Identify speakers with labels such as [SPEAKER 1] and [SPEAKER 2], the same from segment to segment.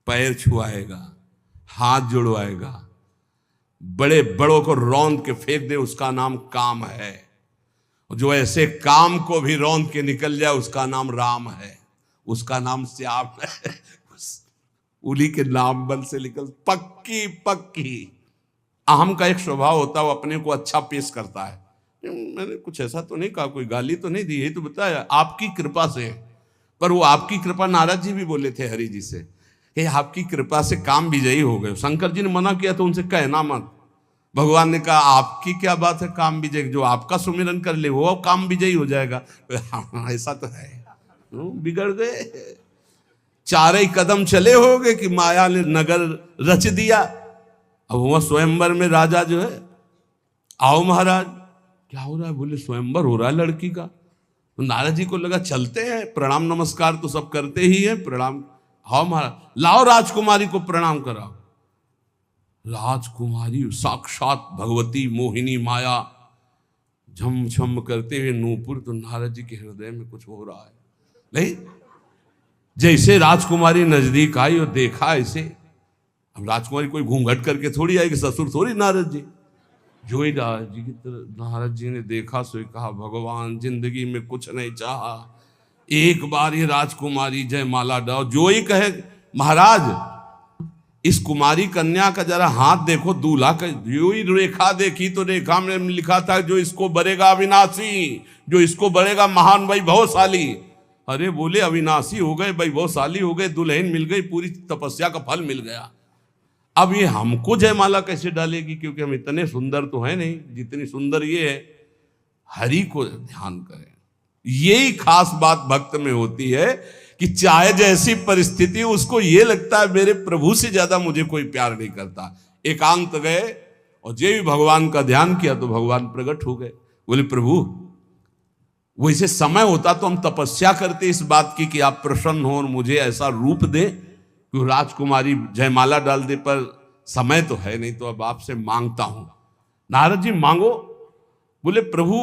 [SPEAKER 1] पैर छुआएगा, हाथ जुड़वाएगा, बड़े बड़ों को रौंद के फेंक दे, उसका नाम काम है। जो ऐसे काम को भी रौंद के निकल जाए, उसका नाम राम है, उसका नाम श्याम है। उली के नाम बल से निकल पक्की पक्की। अहम का एक स्वभाव होता है, वो अपने को अच्छा पेश करता है। मैंने कुछ ऐसा तो नहीं कहा, कोई गाली तो नहीं दी, यही तो बताया आपकी कृपा से। पर वो आपकी कृपा, नारद जी भी बोले थे हरि जी से कि आपकी कृपा से काम विजयी हो गए। शंकर जी ने मना किया तो उनसे कहना मत। भगवान ने कहा आपकी क्या बात है काम विजय, जो आपका सुमिरन कर ले वो काम विजयी हो जाएगा। ऐसा तो है, बिगड़ गए। चार ही कदम चले होगे कि माया ने नगर रच दिया। अब वह स्वयंवर में राजा जो है, आओ महाराज क्या हो रहा है, बोले स्वयंवर हो रहा है लड़की का। तो नारद जी को लगा चलते हैं, प्रणाम नमस्कार तो सब करते ही है, प्रणाम। आओ महाराज, लाओ राजकुमारी को प्रणाम कराओ। राजकुमारी साक्षात भगवती मोहिनी माया झम झम करते हुए नूपुर। तो नारद जी के हृदय में कुछ हो रहा है। नहीं, जैसे राजकुमारी नजदीक आई और देखा ऐसे, अब राजकुमारी कोई घूंघट करके थोड़ी आएगी, ससुर थोड़ी नारद जी। जो ही नारद जी की तरफ, नारद जी ने देखा सो कहा भगवान जिंदगी में कुछ नहीं चाहा, एक बार ये राजकुमारी जयमाला डालो। जो ही कहे महाराज इस कुमारी कन्या का जरा हाथ देखो, दूल्हा का। जो ही रेखा देखी तो रेखा में लिखा था जो इसको बरेगा अविनाशी, जो इसको बरेगा महान वैभवशाली। अरे बोले अविनाशी हो गए, वैभवशाली हो गए, दुल्हन मिल गई, पूरी तपस्या का फल मिल गया। अब ये हमको जयमाला कैसे डालेगी, क्योंकि हम इतने सुंदर तो है नहीं जितनी सुंदर ये है। हरि को ध्यान करें। यही खास बात भक्त में होती है कि चाहे जैसी परिस्थिति, उसको ये लगता है मेरे प्रभु से ज्यादा मुझे कोई प्यार नहीं करता। एकांत गए और जे भी भगवान का ध्यान किया तो भगवान प्रकट हो गए। बोले प्रभु वैसे समय होता तो हम तपस्या करते इस बात की कि आप प्रसन्न हो और मुझे ऐसा रूप दे कि राजकुमारी जयमाला डाल दे, पर समय तो है नहीं, तो अब आपसे मांगता हूं। नारद जी मांगो। बोले प्रभु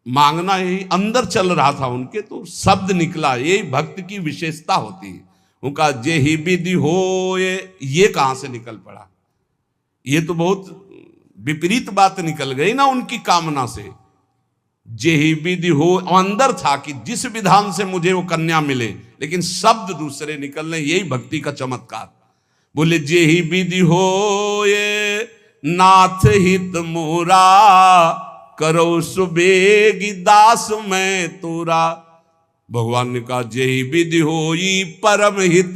[SPEAKER 1] मांगना यही अंदर चल रहा था उनके, तो शब्द निकला। यही भक्त की विशेषता होती है। उनका जे ही विधि हो, ये कहां से निकल पड़ा? ये तो बहुत विपरीत बात निकल गई ना उनकी कामना से। जे ही विधि हो अंदर था कि जिस विधान से मुझे वो कन्या मिले, लेकिन शब्द दूसरे निकलने, यही भक्ति का चमत्कार। बोले जे ही विधि हो ये नाथ हित मोरा, करो सुबेगी दास मैं तोरा। भगवान ने कहा जे ही विधि हो परम हित